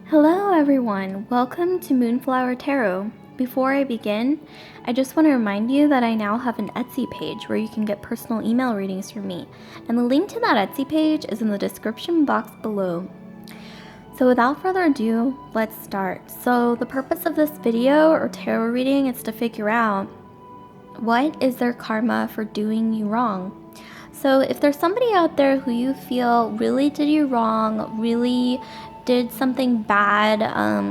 Hello everyone, welcome to Moonflower Tarot. Before I begin, I just want to remind you that I now have an Etsy page where you can get personal email readings from me, and the link to that Etsy page is in the description box below. So without further ado, let's start. So the purpose of this video or tarot reading is to figure out what is their karma for doing you wrong. So if there's somebody out there who you feel really did you wrong, really did something bad,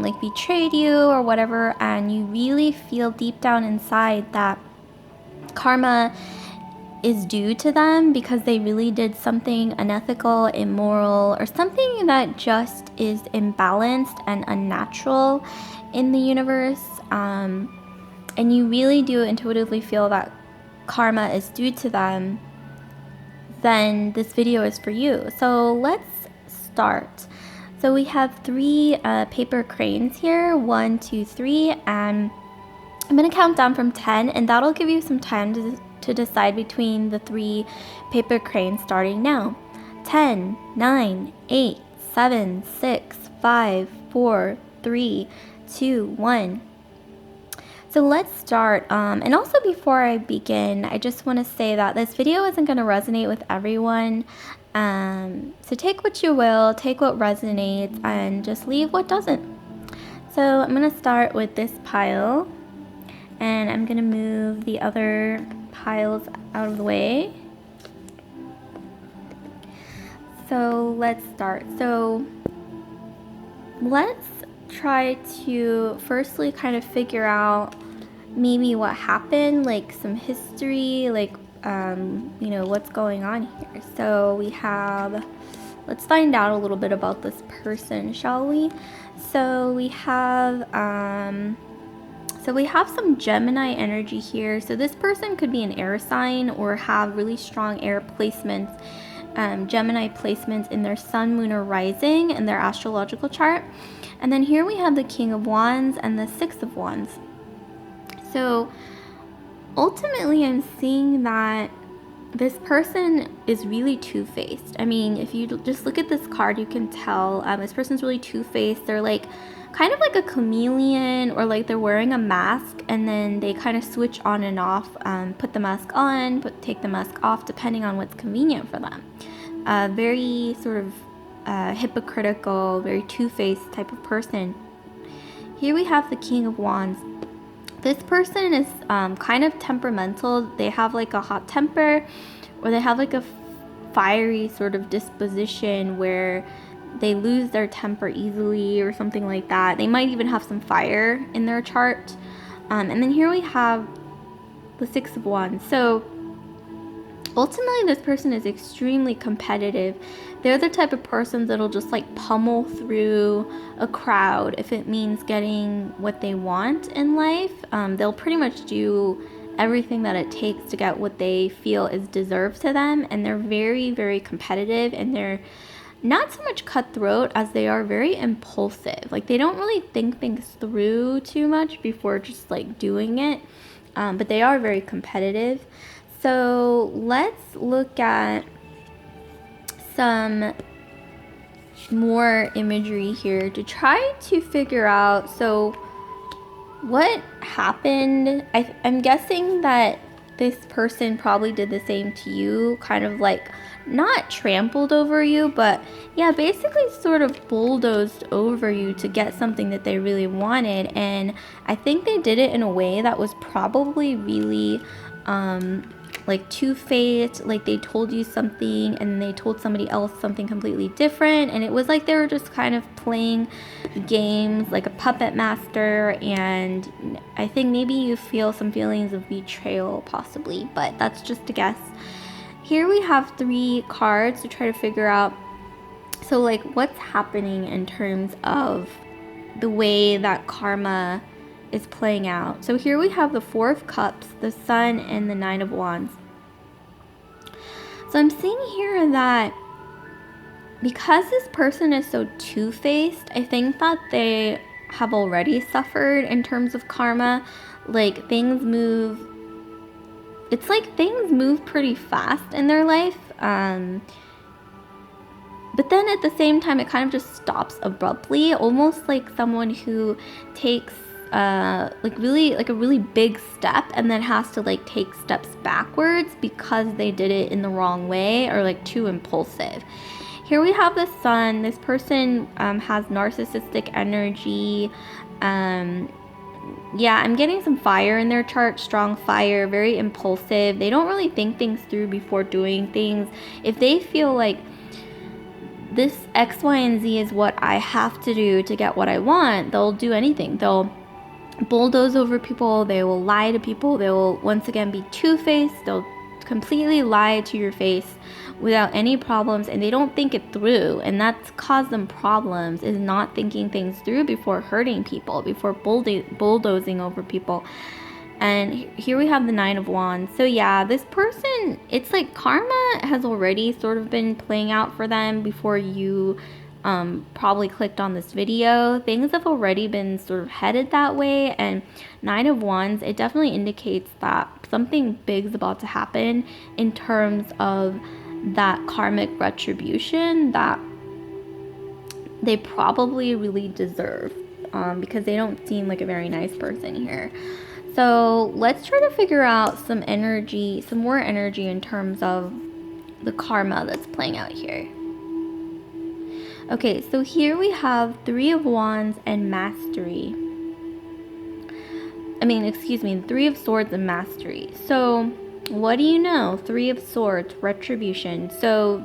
like betrayed you or whatever, and you really feel deep down inside that karma is due to them because they really did something unethical, immoral, or something that just is imbalanced and unnatural in the universe, and you really do intuitively feel that karma is due to them, then this video is for you. So let's start. So we have three paper cranes here, 1, 2, 3, and I'm going to count down from 10, and that'll give you some time to decide between the three paper cranes starting now. 10, 9, 8, 7, 6, 5, 4, 3, 2, 1. So let's start, and also before I begin, I just want to say that this video isn't going to resonate with everyone, so take what you will, take what resonates, and just leave what doesn't. So I'm going to start with this pile, and I'm going to move the other piles out of the way. So let's start. So let's try to firstly kind of figure out maybe what happened, like some history, like what's going on here. So we have, let's find out a little bit about this person, shall we? So we have some Gemini energy here. So this person could be an air sign or have really strong air placements, Gemini placements in their sun, moon, or rising in their astrological chart. And then here we have the King of Wands and the Six of Wands. So ultimately I'm seeing that this person is really two-faced. I mean, if you just look at this card, you can tell this person's really two-faced. They're like kind of like a chameleon, or like they're wearing a mask and then they kind of switch on and off, put the mask on, take the mask off, depending on what's convenient for them. Very sort of hypocritical, very two-faced type of person. Here we have the King of Wands. This person is kind of temperamental. They have like a hot temper, or they have like a fiery sort of disposition where they lose their temper easily or something like that. They might even have some fire in their chart. And then here we have the Six of Wands. So ultimately this person is extremely competitive. They're the type of person that'll just like pummel through a crowd if it means getting what they want in life. They'll pretty much do everything that it takes to get what they feel is deserved to them, and they're very, very competitive, and they're not so much cutthroat as they are very impulsive. Like, they don't really think things through too much before just like doing it, but they are very competitive. So let's look at some more imagery here to try to figure out, so what happened. I'm guessing that this person probably did the same to you, kind of like not trampled over you, but yeah, basically sort of bulldozed over you to get something that they really wanted. And I think they did it in a way that was probably really like two-faced. Like, they told you something and they told somebody else something completely different, and it was like they were just kind of playing games like a puppet master. And I think maybe you feel some feelings of betrayal possibly, but that's just a guess. Here we have three cards to try to figure out, so like what's happening in terms of the way that karma is playing out. So here we have the Four of Cups, the Sun, and the Nine of Wands. So I'm seeing here that because this person is so two-faced, I think that they have already suffered in terms of karma. Like, things move, it's like things move pretty fast in their life. but then at the same time, it kind of just stops abruptly, almost like someone who takes like a really big step and then has to like take steps backwards because they did it in the wrong way or like too impulsive. Here we have the sun. This person has narcissistic energy. Yeah, I'm getting some fire in their chart, strong fire, very impulsive. They don't really think things through before doing things. If they feel like this X, Y, and Z is what I have to do to get what I want, they'll do anything. They'll bulldoze over people. They will lie to people. They will once again be two-faced. They'll completely lie to your face without any problems, and they don't think it through, and that's caused them problems, is not thinking things through before hurting people, before bulldozing over people. And here we have the Nine of Wands. So yeah, this person, it's like karma has already sort of been playing out for them before you probably clicked on this video. Things have already been sort of headed that way, and Nine of Wands, it definitely indicates that something big is about to happen in terms of that karmic retribution that they probably really deserve, because they don't seem like a very nice person here. So let's try to figure out some energy, some more energy in terms of the karma that's playing out here. Okay, so here we have Three of Wands and Mastery. Three of Swords and Mastery. So what do you know? Three of Swords, retribution. So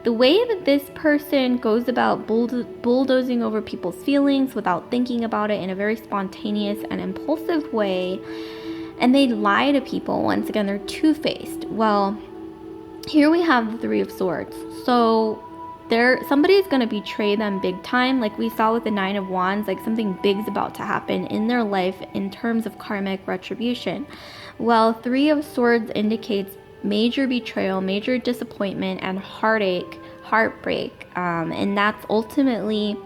the way that this person goes about bulldozing over people's feelings without thinking about it in a very spontaneous and impulsive way, and they lie to people. Once again, they're two-faced. Well, here we have the Three of Swords. So somebody's going to betray them big time, like we saw with the Nine of Wands. Like something big's about to happen in their life in terms of karmic retribution. Well, Three of Swords indicates major betrayal, major disappointment, and heartbreak, and that's ultimately,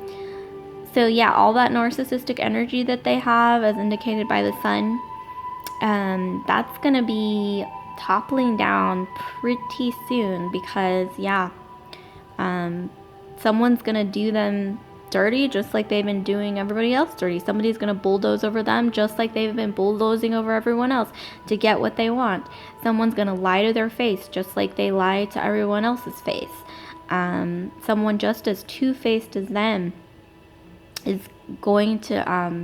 so yeah, all that narcissistic energy that they have, as indicated by the sun, that's gonna be toppling down pretty soon, because yeah, someone's gonna do them dirty just like they've been doing everybody else dirty. Somebody's gonna bulldoze over them just like they've been bulldozing over everyone else to get what they want. Someone's gonna lie to their face just like they lie to everyone else's face. Someone just as two-faced as them is going to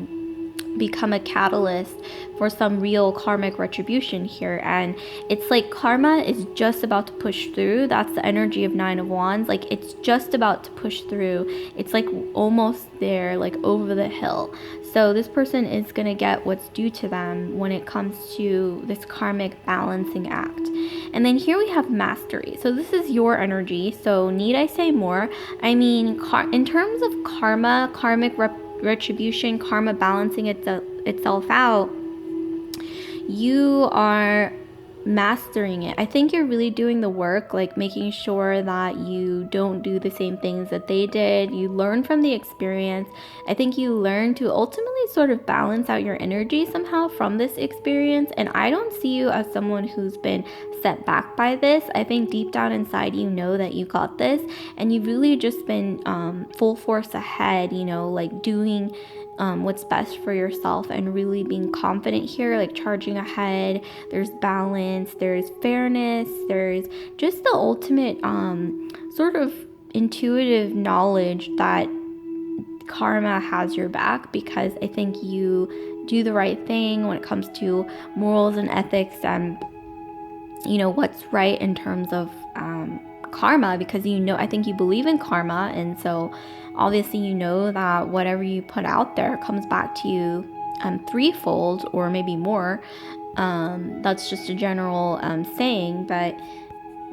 become a catalyst for some real karmic retribution here. And it's like karma is just about to push through. That's the energy of Nine of Wands. Like it's just about to push through. It's like almost there, like over the hill. So this person is going to get what's due to them when it comes to this karmic balancing act. And then here we have Mastery. So this is your energy. So need I say more? I mean, in terms of karma, karmic retribution, karma balancing itself out, you are mastering it. I think you're really doing the work, like making sure that you don't do the same things that they did. You learn from the experience. I think you learn to ultimately sort of balance out your energy somehow from this experience. And I don't see you as someone who's been set back by this. I think deep down inside you know that you got this, and you've really just been full force ahead, you know, like doing what's best for yourself and really being confident here, like charging ahead. There's balance, there's fairness, there's just the ultimate sort of intuitive knowledge that karma has your back, because I think you do the right thing when it comes to morals and ethics and, you know, what's right in terms of karma, because you know, I think you believe in karma, and so obviously you know that whatever you put out there comes back to you threefold or maybe more. That's just a general saying, but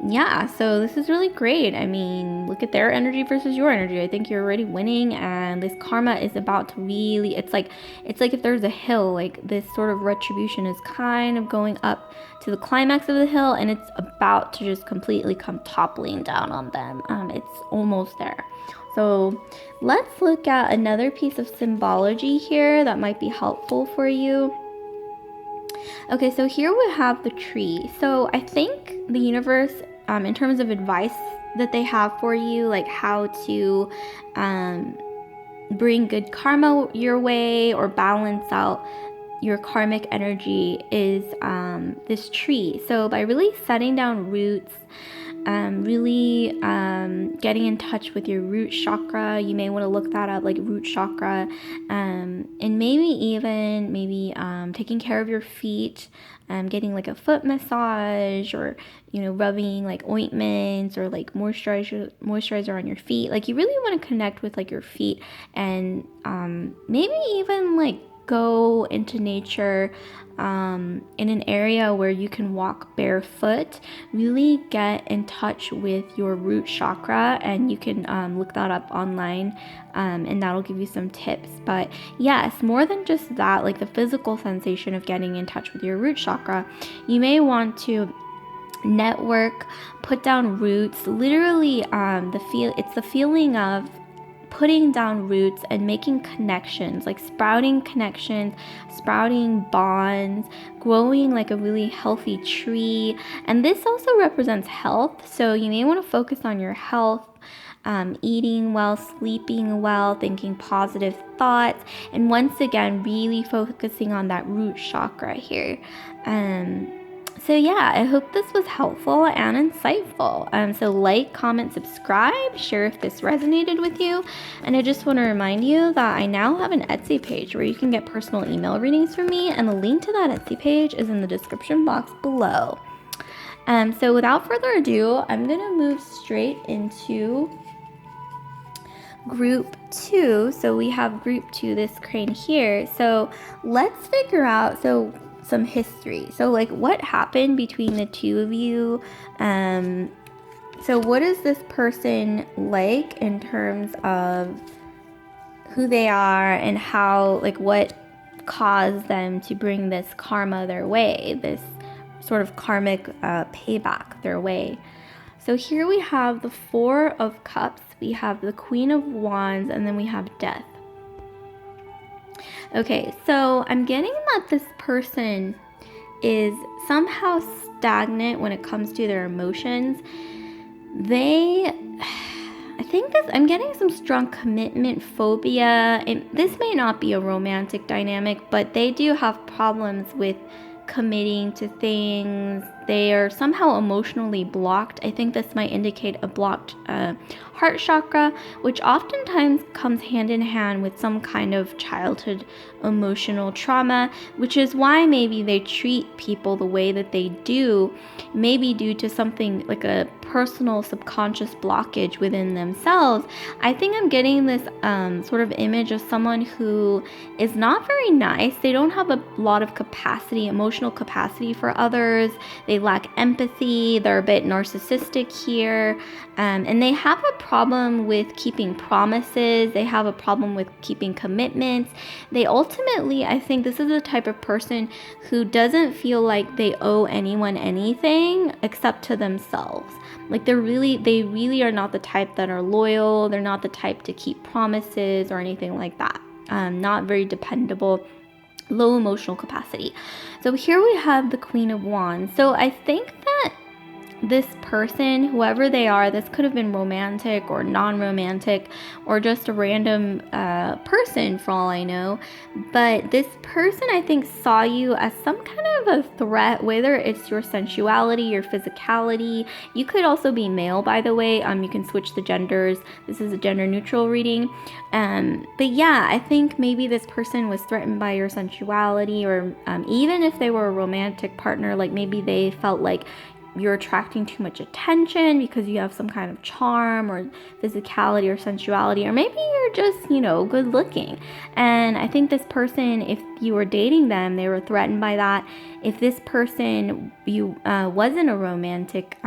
yeah, so this is really great. I mean, look at their energy versus your energy. I think you're already winning, and this karma is about to really, it's like if there's a hill, like this sort of retribution is kind of going up to the climax of the hill, and it's about to just completely come toppling down on them. It's almost there. So let's look at another piece of symbology here that might be helpful for you. Okay, so here we have the tree. So I think the universe, in terms of advice that they have for you, like how to bring good karma your way or balance out your karmic energy, is this tree. So by really setting down roots, really getting in touch with your root chakra, you may want to look that up, like root chakra, and maybe taking care of your feet, getting like a foot massage, or rubbing like ointments or like moisturizer on your feet. Like you really want to connect with like your feet, and maybe even like go into nature in an area where you can walk barefoot. Really get in touch with your root chakra, and you can look that up online, and that'll give you some tips. But yes, more than just that, like the physical sensation of getting in touch with your root chakra, you may want to network, put down roots. Literally, it's the feeling of putting down roots and making connections, like sprouting connections, sprouting bonds, growing like a really healthy tree. And this also represents health, so you may want to focus on your health, eating well, sleeping well, thinking positive thoughts, and once again really focusing on that root chakra here. So yeah, I hope this was helpful and insightful. So like, comment, subscribe, share if this resonated with you. And I just want to remind you that I now have an Etsy page where you can get personal email readings from me, and the link to that Etsy page is in the description box below. So without further ado, I'm going to move straight into group 2. So we have group 2, this crane here. So let's figure out some history. So like what happened between the two of you? So what is this person like in terms of who they are, and how, like what caused them to bring this karma their way, this sort of karmic payback their way. So here we have the 4 of Cups, we have the Queen of Wands, and then we have Death. Okay, so I'm getting that this person is somehow stagnant when it comes to their emotions. I'm getting some strong commitment phobia. This may not be a romantic dynamic, but they do have problems with committing to things. They are somehow emotionally blocked. I think this might indicate a blocked heart chakra, which oftentimes comes hand in hand with some kind of childhood emotional trauma, which is why maybe they treat people the way that they do, maybe due to something like a personal subconscious blockage within themselves. I think I'm getting this sort of image of someone who is not very nice. They don't have a lot of capacity, emotional capacity for others. They lack empathy. They're a bit narcissistic here. And they have a problem with keeping promises. They have a problem with keeping commitments. They ultimately, I think this is the type of person who doesn't feel like they owe anyone anything except to themselves. Like they really are not the type that are loyal. They're not the type to keep promises or anything like that. Not very dependable, low emotional capacity. So here we have the Queen of Wands. So I think that this person, whoever they are, this could have been romantic or non-romantic or just a random person for all I know. But this person, I think, saw you as some kind of a threat, whether it's your sensuality, your physicality. You could also be male, by the way. You can switch the genders. This is a gender neutral reading. But yeah, I think maybe this person was threatened by your sensuality, or even if they were a romantic partner, like maybe they felt like you're attracting too much attention because you have some kind of charm or physicality or sensuality, or maybe you're just, good looking. And I think this person, if you were dating them, they were threatened by that. If this person wasn't a romantic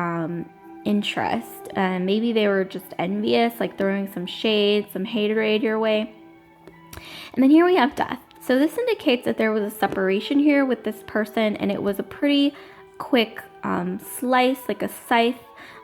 interest, maybe they were just envious, like throwing some shade, some haterade your way. And then here we have Death. So this indicates that there was a separation here with this person, and it was a pretty quick slice, like a scythe,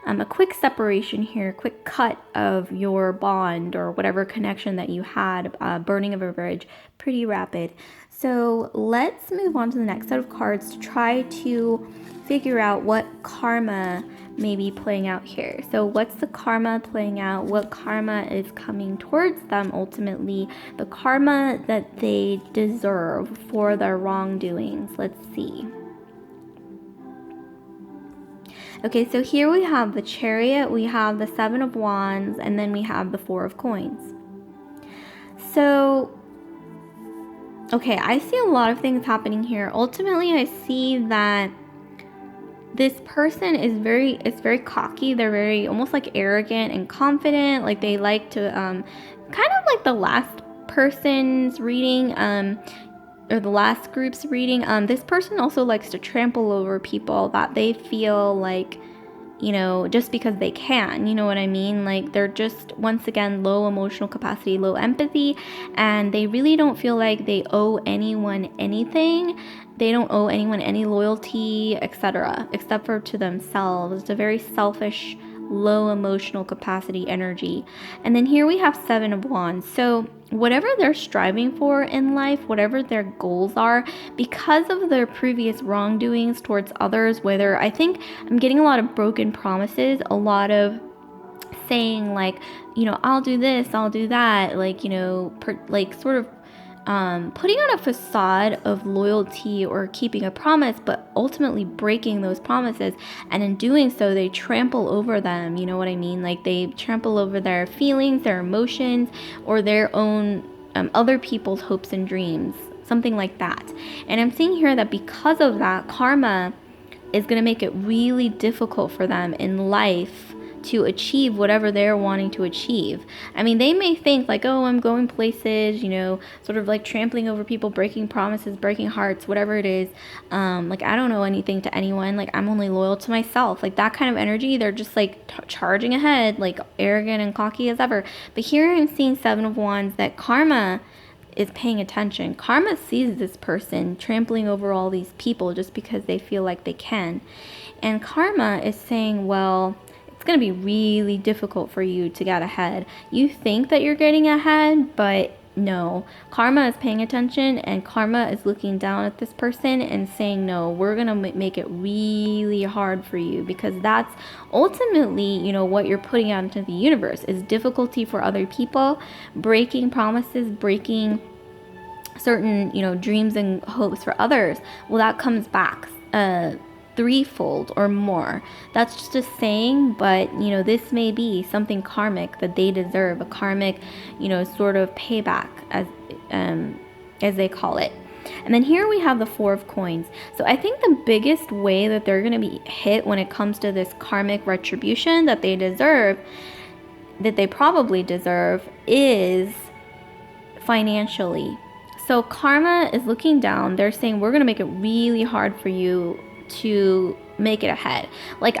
a quick separation here, quick cut of your bond or whatever connection that you had, burning of a bridge, pretty rapid. So let's move on to the next set of cards to try to figure out what karma maybe playing out here? So what's the karma playing out? What karma is coming towards them ultimately? The karma that they deserve for their wrongdoings. Let's see. Okay, so here we have the Chariot, we have the Seven of Wands, and then we have the Four of Coins. So, okay, I see a lot of things happening here. Ultimately, I see that this person is very cocky. They're very almost like arrogant and confident. Like they like to, kind of like the last person's reading, or the last group's reading. This person also likes to trample over people that they feel like, you know, just because they can, you know what I mean? Like they're just, once again, low emotional capacity, low empathy, and they really don't feel like they owe anyone anything. They don't owe anyone any loyalty, etc., except for to themselves. It's a very selfish, low emotional capacity energy. And then here we have Seven of Wands. So whatever they're striving for in life, whatever their goals are, because of their previous wrongdoings towards others, whether I think I'm getting a lot of broken promises, a lot of saying like, you know, I'll do this, I'll do that, like, you know, like sort of putting on a facade of loyalty or keeping a promise, but ultimately breaking those promises. And in doing so, they trample over them. You know what I mean? Like they trample over their feelings, their emotions, or their own other people's hopes and dreams, something like that. And I'm seeing here that because of that, karma is going to make it really difficult for them in life to achieve whatever they're wanting to achieve. I mean, they may think like, oh, I'm going places, you know, sort of like trampling over people, breaking promises, breaking hearts, whatever it is. Like, I don't know anything to anyone. Like, I'm only loyal to myself. Like, that kind of energy, they're just like charging ahead, like arrogant and cocky as ever. But here I'm seeing Seven of Wands, that karma is paying attention. Karma sees this person trampling over all these people just because they feel like they can. And karma is saying, well, it's going to be really difficult for you to get ahead. You think that you're getting ahead, but no. Karma is paying attention, and karma is looking down at this person and saying, no, we're going to make it really hard for you, because that's ultimately, you know, what you're putting out into the universe is difficulty for other people, breaking promises, breaking certain, you know, dreams and hopes for others. Well, that comes back threefold or more. That's just a saying, but you know, this may be something karmic that they deserve, a karmic, you know, sort of payback, as they call it. And then here we have the Four of Coins. So I think the biggest way that they're going to be hit when it comes to this karmic retribution that they deserve, that they probably deserve, is financially. So karma is looking down. They're saying, we're going to make it really hard for you to make it ahead. Like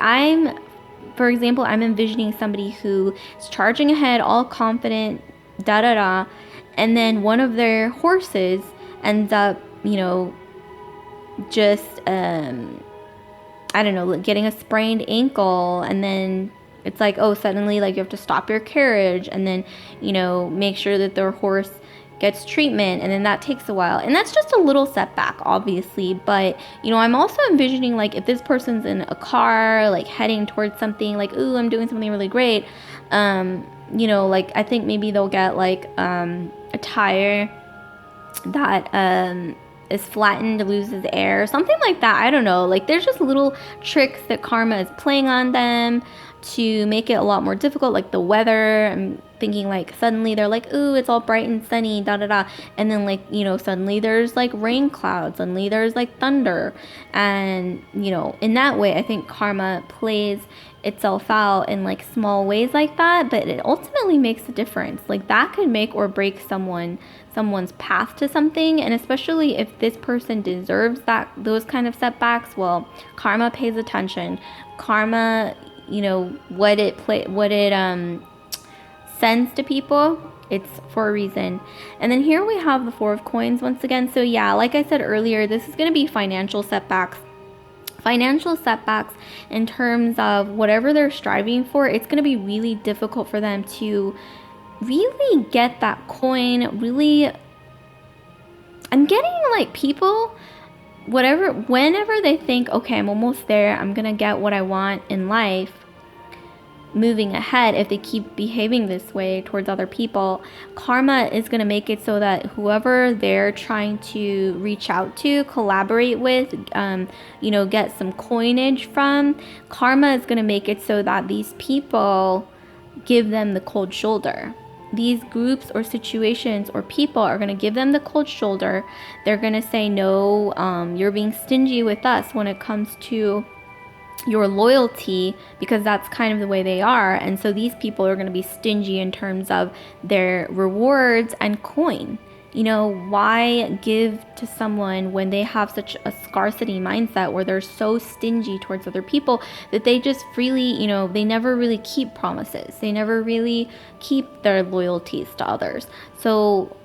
for example, I'm envisioning somebody who is charging ahead, all confident, and then one of their horses ends up, you know, just, I don't know, getting a sprained ankle, and then it's like, oh, suddenly, like, you have to stop your carriage, and then, you know, make sure that their horse gets treatment, and then that takes a while. And that's just a little setback, obviously, but you know, I'm also envisioning, like, if this person's in a car, like heading towards something, like, ooh, I'm doing something really great, you know, like, I think maybe they'll get like a tire that is flattened, loses air, something like that. I don't know, like, there's just little tricks that karma is playing on them to make it a lot more difficult, like the weather. I'm thinking, like, suddenly they're like, ooh, it's all bright and sunny, and then, like, you know, suddenly there's like rain clouds, suddenly there's like thunder, and you know, in that way, I think karma plays itself out in like small ways like that, but it ultimately makes a difference. Like, that could make or break someone's path to something. And especially if this person deserves those kind of setbacks, well, karma pays attention. Karma, you know, what it sends to people, it's for a reason. And then here we have the Four of Coins once again. So yeah, like I said earlier, this is going to be financial setbacks in terms of whatever they're striving for. It's going to be really difficult for them to really get that coin. Really, I'm getting like people whenever they think, okay, I'm almost there, I'm gonna get what I want in life, moving ahead, if they keep behaving this way towards other people, karma is going to make it so that whoever they're trying to reach out to, collaborate with, get some coinage from, karma is going to make it so that these people give them the cold shoulder. These groups or situations or people are going to give them the cold shoulder. They're going to say, no, you're being stingy with us when it comes to your loyalty, because that's kind of the way they are. And so these people are going to be stingy in terms of their rewards and coin. Why give to someone when they have such a scarcity mindset where they're so stingy towards other people that they just freely, they never really keep promises. They never really keep their loyalties to others. So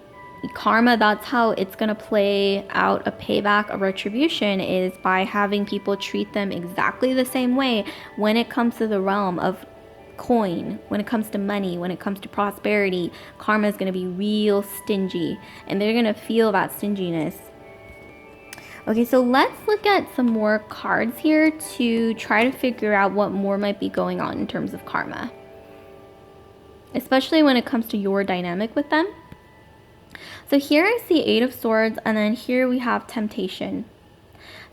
karma, that's how it's going to play out a payback, a retribution, is by having people treat them exactly the same way when it comes to the realm of coin, when it comes to money, when it comes to prosperity. Karma is going to be real stingy, and they're going to feel that stinginess. Okay, so let's look at some more cards here to try to figure out what more might be going on in terms of karma, especially when it comes to your dynamic with them. So here I see 8 of Swords, and then here we have Temptation.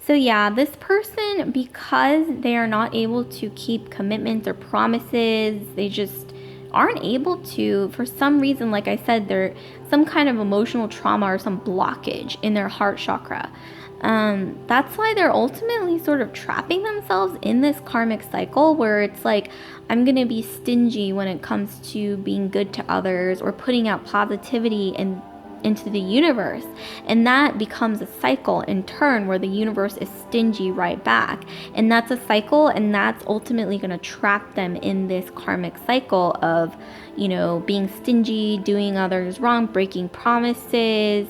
So yeah, this person, because they are not able to keep commitments or promises, they just aren't able to, for some reason, like I said, there's some kind of emotional trauma or some blockage in their heart chakra. That's why they're ultimately sort of trapping themselves in this karmic cycle where it's like, I'm going to be stingy when it comes to being good to others or putting out positivity into the universe, and that becomes a cycle in turn where the universe is stingy right back, and that's a cycle, and that's ultimately going to trap them in this karmic cycle of being stingy, doing others wrong, breaking promises,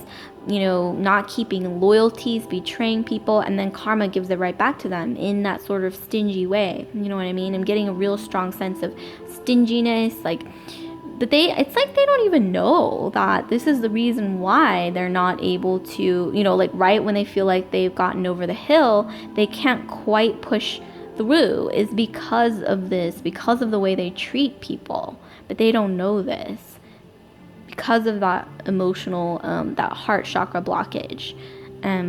not keeping loyalties, betraying people, and then karma gives it right back to them in that sort of stingy way. You know what I mean? I'm getting a real strong sense of stinginess, but it's like they don't even know that this is the reason why they're not able to, right when they feel like they've gotten over the hill, they can't quite push through, is because of this, because of the way they treat people. But they don't know this because of that emotional, that heart chakra blockage.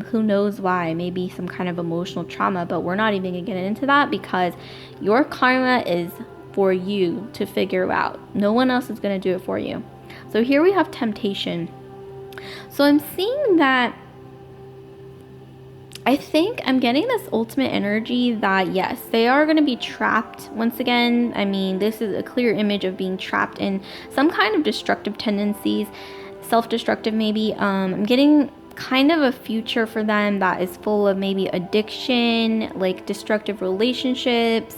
Who knows why? Maybe some kind of emotional trauma, but we're not even going to get into that because your karma is for you to figure out. No one else is going to do it for you. So here we have Temptation. So I'm seeing that, I think I'm getting this ultimate energy that yes, they are going to be trapped once again. I mean, this is a clear image of being trapped in some kind of destructive tendencies, self-destructive maybe. I'm getting kind of a future for them that is full of maybe addiction, like destructive relationships,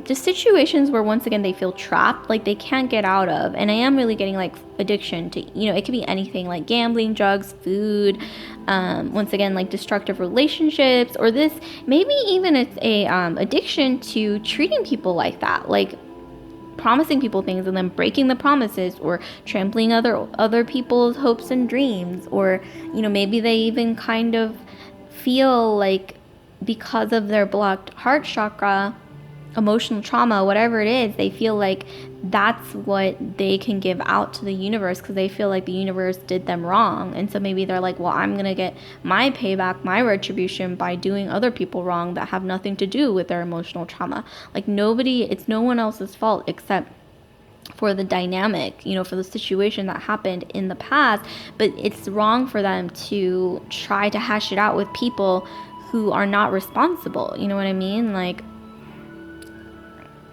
just situations where once again they feel trapped, like they can't get out of. And I am really getting like addiction to, it could be anything like gambling, drugs, food, once again like destructive relationships, or this maybe even it's a addiction to treating people like that, like promising people things and then breaking the promises, or trampling other people's hopes and dreams, or maybe they even kind of feel like because of their blocked heart chakra, emotional trauma, whatever it is, they feel like that's what they can give out to the universe because they feel like the universe did them wrong. And so maybe they're like, well, I'm gonna get my payback, my retribution by doing other people wrong that have nothing to do with their emotional trauma. Like it's no one else's fault except for the dynamic, for the situation that happened in the past. But it's wrong for them to try to hash it out with people who are not responsible. You know what I mean? Like,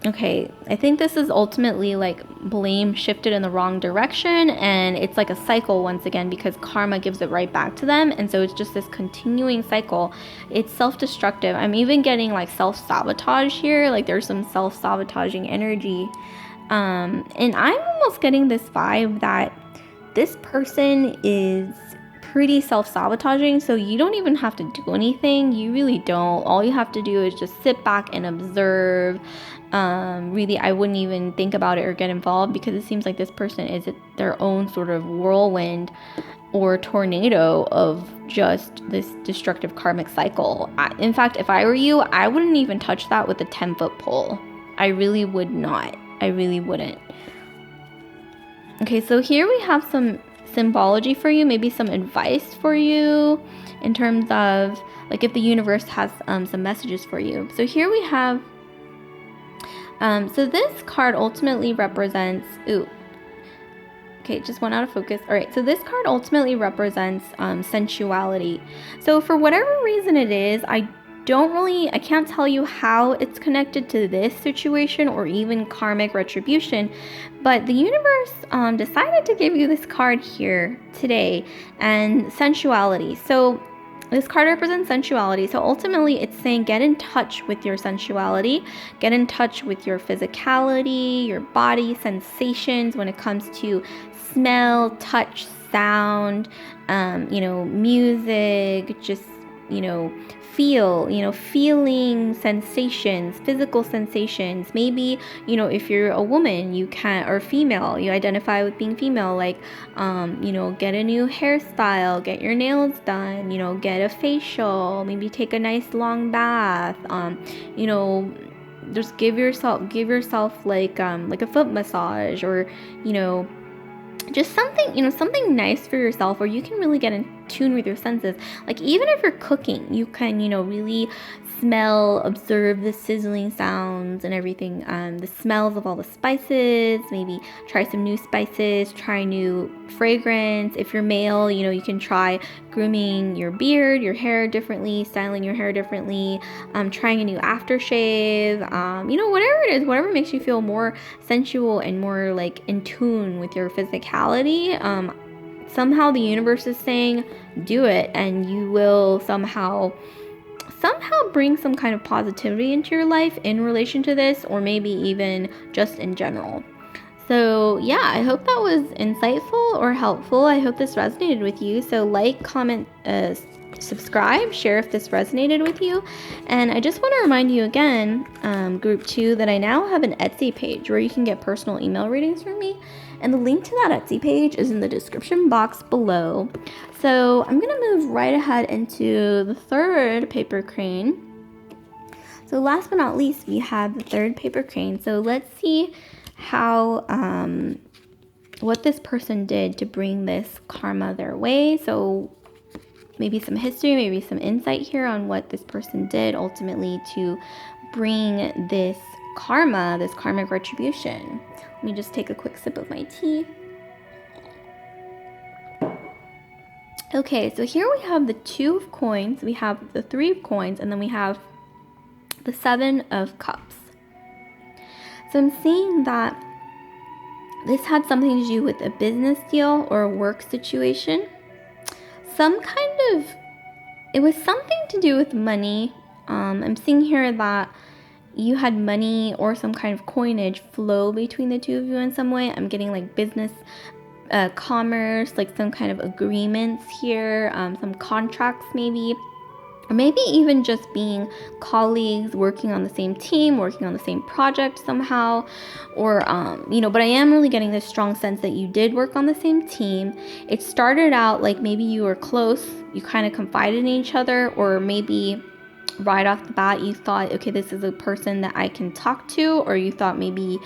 okay, I think this is ultimately like blame shifted in the wrong direction, and it's like a cycle once again because karma gives it right back to them. And so it's just this continuing cycle. It's self-destructive. I'm even getting like self-sabotage here, like there's some self-sabotaging energy, and I'm almost getting this vibe that this person is pretty self-sabotaging, so you don't even have to do anything. You really don't. All you have to do is just sit back and observe. Really, I wouldn't even think about it or get involved, because it seems like this person is their own sort of whirlwind or tornado of just this destructive karmic cycle. In fact, if I were you, I wouldn't even touch that with a 10-foot pole. I really would not. I really wouldn't. Okay, so here we have some symbology for you, maybe some advice for you in terms of like if the universe has some messages for you. So here we have, so this card ultimately represents, okay, it just went out of focus. All right, so this card ultimately represents sensuality. So for whatever reason it is, I can't tell you how it's connected to this situation or even karmic retribution, but the universe decided to give you this card here today, and sensuality. So this card represents sensuality. So ultimately it's saying get in touch with your sensuality, get in touch with your physicality, your body sensations when it comes to smell, touch, sound, music, just, feeling sensations, physical sensations. Maybe, if you're a woman, or female, you identify with being female, like, get a new hairstyle, get your nails done, get a facial, maybe take a nice long bath, just give yourself like a foot massage, or, just something nice for yourself, where you can really get in tune with your senses. Like even if you're cooking, you can, really smell, observe the sizzling sounds and everything, the smells of all the spices. Maybe try some new spices, try new fragrance. If you're male, you can try grooming your beard, your hair differently, styling your hair differently, trying a new aftershave, whatever it is, whatever makes you feel more sensual and more like in tune with your physicality. Somehow the universe is saying do it, and you will somehow bring some kind of positivity into your life in relation to this, or maybe even just in general. So yeah, I hope that was insightful or helpful. I hope this resonated with you. So like, comment, subscribe, share if this resonated with you. And I just want to remind you again, group 2, that I now have an Etsy page where you can get personal email readings from me. And the link to that Etsy page is in the description box below. So I'm going to move right ahead into the third paper crane. So last but not least, we have the third paper crane. So let's see how, what this person did to bring this karma their way. So maybe some history, maybe some insight here on what this person did ultimately to bring this karma, this karmic retribution. Let me just take a quick sip of my tea. Okay, so here we have the 2 of coins, we have the 3 of coins, and then we have the 7 of cups. So I'm seeing that this had something to do with a business deal or a work situation. It was something to do with money. I'm seeing here that you had money or some kind of coinage flow between the 2 of you in some way. I'm getting like business, commerce, like some kind of agreements here, some contracts maybe, or maybe even just being colleagues, working on the same team, working on the same project somehow, or, but I am really getting this strong sense that you did work on the same team. It started out like maybe you were close, you kind of confided in each other, or maybe right off the bat you thought, okay, this is a person that I can talk to, or you thought maybe,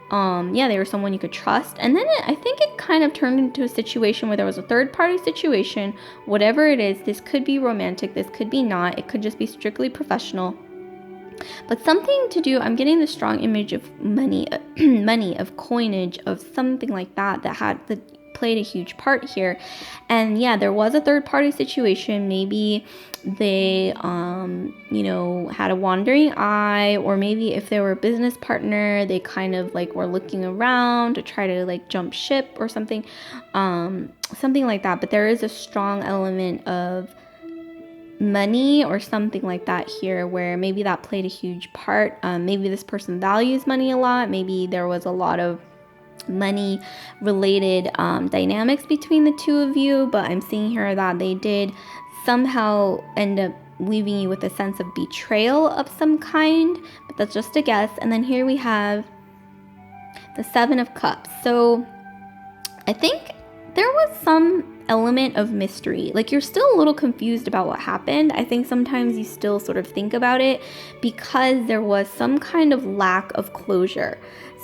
they were someone you could trust. And then I think it kind of turned into a situation where there was a third party situation. Whatever it is, this could be romantic, this could be not, it could just be strictly professional. But something to do, I'm getting the strong image of money, of coinage, of something like that played a huge part here. And yeah, there was a third party situation. Maybe they had a wandering eye, or maybe if they were a business partner, they kind of like were looking around to try to like jump ship or something like that. But there is a strong element of money or something like that here, where maybe that played a huge part. Maybe this person values money a lot. Maybe there was a lot of money related dynamics between the two of you, but I'm seeing here that they did somehow end up leaving you with a sense of betrayal of some kind, but that's just a guess. And then here we have the Seven of Cups. So I think there was some element of mystery. Like, you're still a little confused about what happened. I think sometimes you still sort of think about it because there was some kind of lack of closure.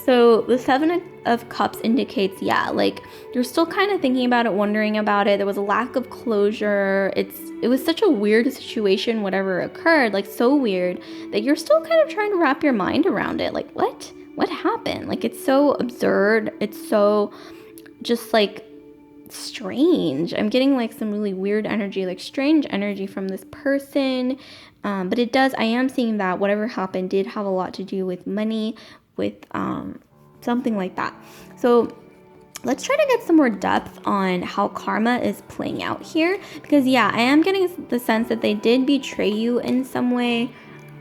So the Seven of Cups indicates, yeah, like you're still kind of thinking about it, wondering about it. There was a lack of closure. It was such a weird situation, whatever occurred, like so weird that you're still kind of trying to wrap your mind around it. Like, what happened? Like, it's so absurd. It's so just like strange. I'm getting like some really weird energy, like strange energy from this person. But I am seeing that whatever happened did have a lot to do with money, with something like that. So let's try to get some more depth on how karma is playing out here, because yeah, I am getting the sense that they did betray you in some way.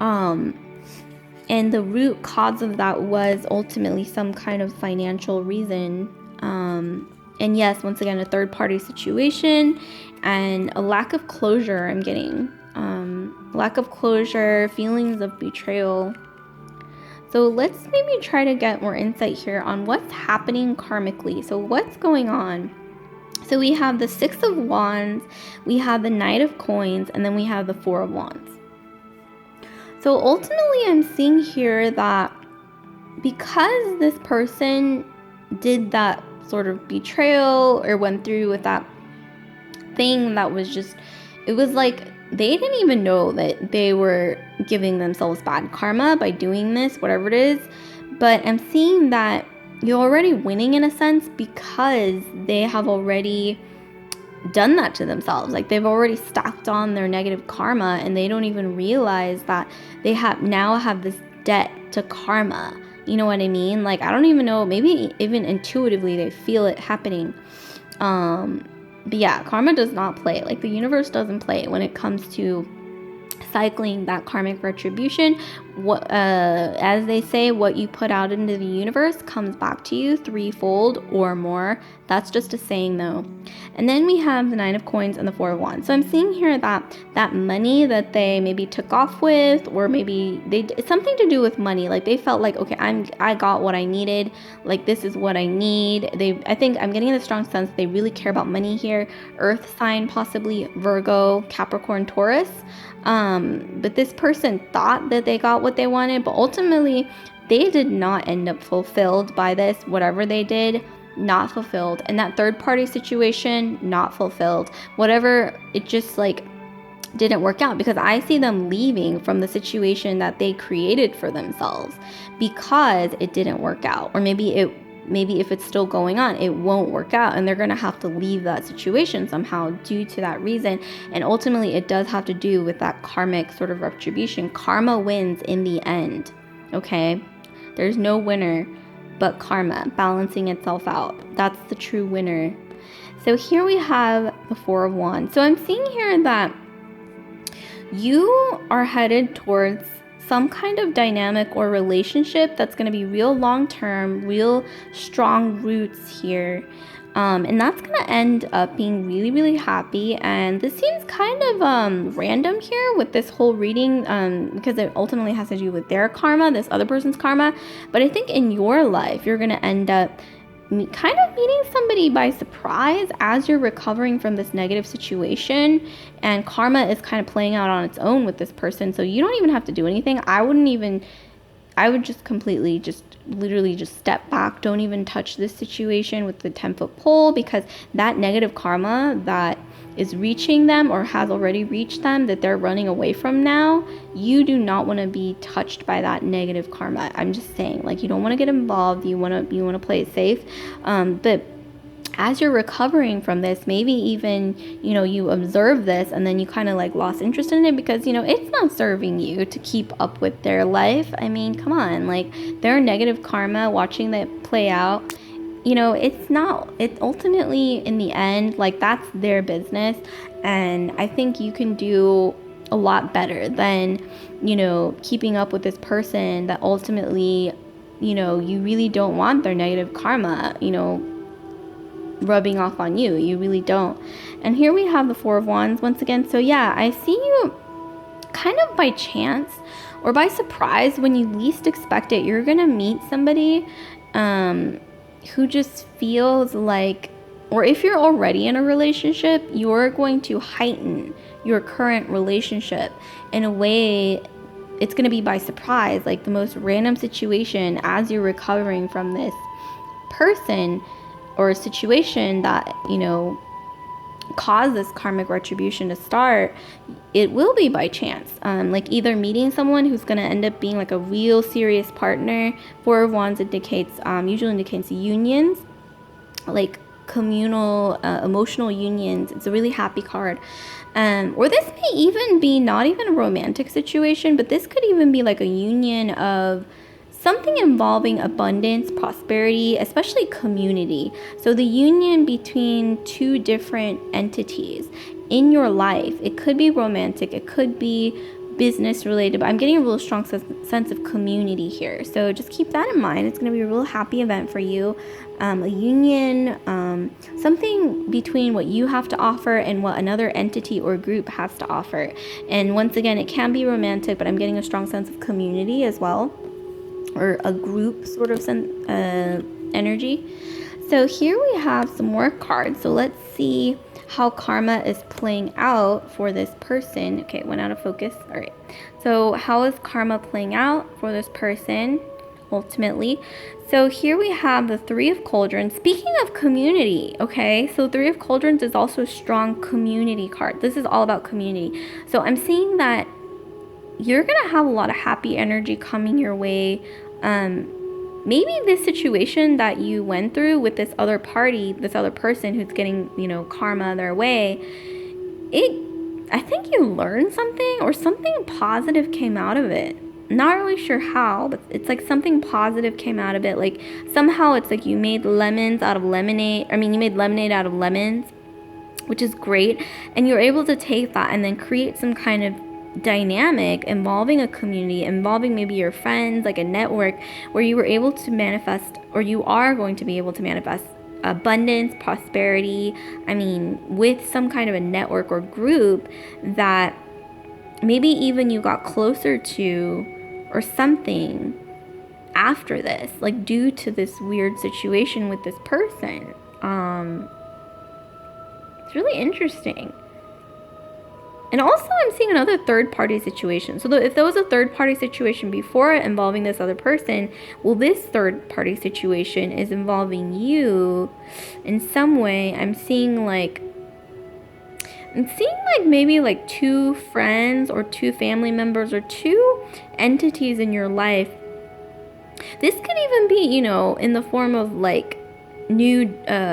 And the root cause of that was ultimately some kind of financial reason. And yes, once again, a third party situation and a lack of closure. I'm getting lack of closure, feelings of betrayal. So let's maybe try to get more insight here on what's happening karmically. So what's going on? So we have the Six of Wands, we have the Knight of Coins, and then we have the Four of Wands. So ultimately, I'm seeing here that because this person did that sort of betrayal or went through with that thing that was just, it was like they didn't even know that they were giving themselves bad karma by doing this, whatever it is. But I'm seeing that you're already winning in a sense because they have already done that to themselves. Like, they've already stacked on their negative karma and they don't even realize that they now have this debt to karma. You know what I mean? Like, I don't even know, maybe even intuitively they feel it happening. But yeah, karma does not play. Like, the universe doesn't play when it comes to cycling that karmic retribution. As they say, what you put out into the universe comes back to you threefold or more. That's just a saying though. And then we have the Nine of Coins and the Four of Wands. So I'm seeing here that money that they maybe took off with, or maybe it's something to do with money. Like, they felt like, okay, I got what I needed. Like, this is what I need. I think I'm getting in a strong sense they really care about money here. Earth sign, possibly Virgo, Capricorn, Taurus. But this person thought that they got what they wanted, but ultimately they did not end up fulfilled by this. Whatever they did, not fulfilled. And that third party situation, not fulfilled. Whatever, it just like didn't work out, because I see them leaving from the situation that they created for themselves because it didn't work out. Or maybe if it's still going on, it won't work out and they're going to have to leave that situation somehow due to that reason. And ultimately, it does have to do with that karmic sort of retribution. Karma wins in the end, okay? There's no winner but karma balancing itself out. That's the true winner. So here we have the Four of Wands. So I'm seeing here that you are headed towards some kind of dynamic or relationship that's going to be real long-term, real strong roots here. And that's going to end up being really, really happy. And this seems kind of random here with this whole reading, because it ultimately has to do with their karma, this other person's karma. But I think in your life, you're going to end up kind of meeting somebody by surprise as you're recovering from this negative situation, and karma is kind of playing out on its own with this person, so you don't even have to do anything. I would just completely literally step back. Don't even touch this situation with the 10-foot pole, because that negative karma that is reaching them or has already reached them, that they're running away from now, you do not want to be touched by that negative karma. I'm just saying, like, you don't want to get involved. You want to play it safe. But as you're recovering from this, maybe even, you observe this and then you kind of like lost interest in it because, it's not serving you to keep up with their life. I mean, come on, like, their negative karma, watching that play out, it's ultimately in the end, like, that's their business. And I think you can do a lot better than, keeping up with this person that ultimately you really don't want their negative karma, rubbing off on you. You really don't. And here we have the Four of Wands once again. So yeah, I see you kind of by chance or by surprise, when you least expect it. You're gonna meet somebody who just feels like, or if you're already in a relationship, you're going to heighten your current relationship in a way. It's going to be by surprise, like the most random situation as you're recovering from this person or a situation that, caused this karmic retribution to start. It will be by chance, like either meeting someone who's going to end up being like a real serious partner. Four of Wands usually indicates unions, like communal, emotional unions. It's a really happy card. Or this may even be not even a romantic situation, but this could even be like a union of something involving abundance, prosperity, especially community. So the union between two different entities in your life. It could be romantic, it could be business related, but I'm getting a real strong sense of community here. So just keep that in mind. It's going to be a real happy event for you. A union, something between what you have to offer and what another entity or group has to offer. And once again, it can be romantic, but I'm getting a strong sense of community as well, or a group sort of energy. So here we have some more cards. So let's see how karma is playing out for this person. Okay, it went out of focus. All right. So how is karma playing out for this person ultimately? So here we have the Three of Cauldrons. Speaking of community, okay, so Three of Cauldrons is also a strong community card. This is all about community. So I'm seeing that you're going to have a lot of happy energy coming your way. Maybe this situation that you went through with this other party, this other person who's getting, karma their way, I think you learned something or something positive came out of it. Not really sure how, but it's like something positive came out of it. Like somehow it's like you made lemons out of lemonade. I mean, you made lemonade out of lemons, which is great. And you're able to take that and then create some kind of dynamic involving a community, involving maybe your friends, like a network where you were able to manifest, or you are going to be able to manifest abundance, prosperity. I mean, with some kind of a network or group that maybe even you got closer to or something after this, like due to this weird situation with this person. It's really interesting. And also I'm seeing another third-party situation. So if there was a third-party situation before involving this other person, well, this third-party situation is involving you in some way. I'm seeing like maybe like two friends or two family members or two entities in your life. This could even be, in the form of like new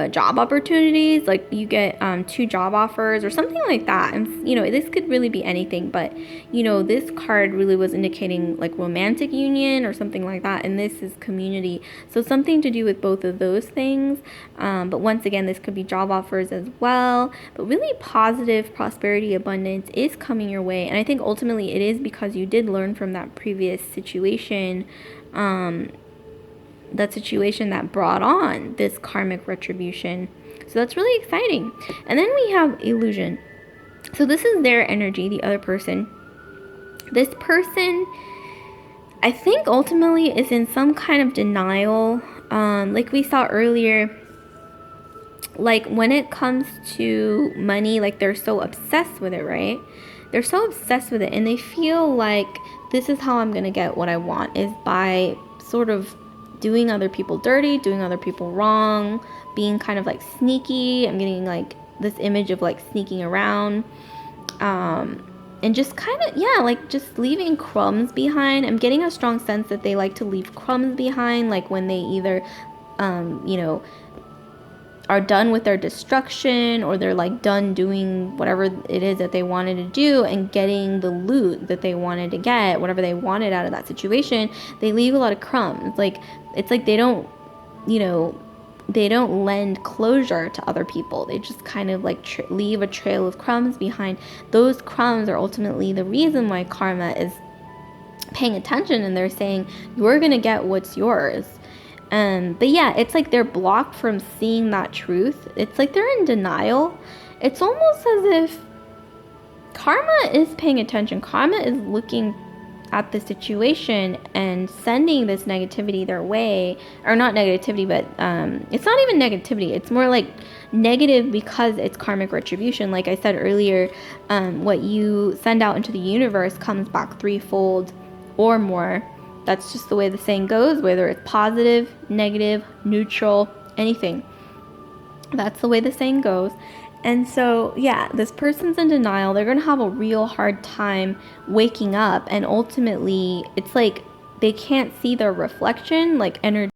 job opportunities, like you get 2 job offers or something like that. And this could really be anything, but this card really was indicating like romantic union or something like that, and this is community, so something to do with both of those things. But once again, this could be job offers as well, but really positive prosperity, abundance is coming your way. And I think ultimately it is because you did learn from that previous situation, that brought on this karmic retribution. So that's really exciting. And then we have illusion. So this is their energy, the other person. This person, I think ultimately is in some kind of denial. Like we saw earlier, like when it comes to money, like they're so obsessed with it, right? They're so obsessed with it, and they feel like this is how I'm going to get what I want, is by sort of doing other people dirty, doing other people wrong, being kind of like sneaky. I'm getting like this image of like sneaking around, and just kind of, like just leaving crumbs behind. I'm getting a strong sense that they like to leave crumbs behind, like when they either, are done with their destruction, or they're like done doing whatever it is that they wanted to do and getting the loot that they wanted to get, whatever they wanted out of that situation. They leave a lot of crumbs. Like it's like they don't lend closure to other people. They just kind of like leave a trail of crumbs behind. Those crumbs are ultimately the reason why karma is paying attention, and they're saying you're gonna get what's yours. But yeah, it's like they're blocked from seeing that truth. It's like they're in denial. It's almost as if karma is paying attention. Karma is looking at the situation and sending this negativity their way. Or not negativity, but it's not even negativity. It's more like negative because it's karmic retribution. Like I said earlier, what you send out into the universe comes back threefold or more. That's just the way the saying goes, whether it's positive, negative, neutral, anything. That's the way the saying goes. And so, yeah, this person's in denial. They're going to have a real hard time waking up. And ultimately, it's like they can't see their reflection, like energy.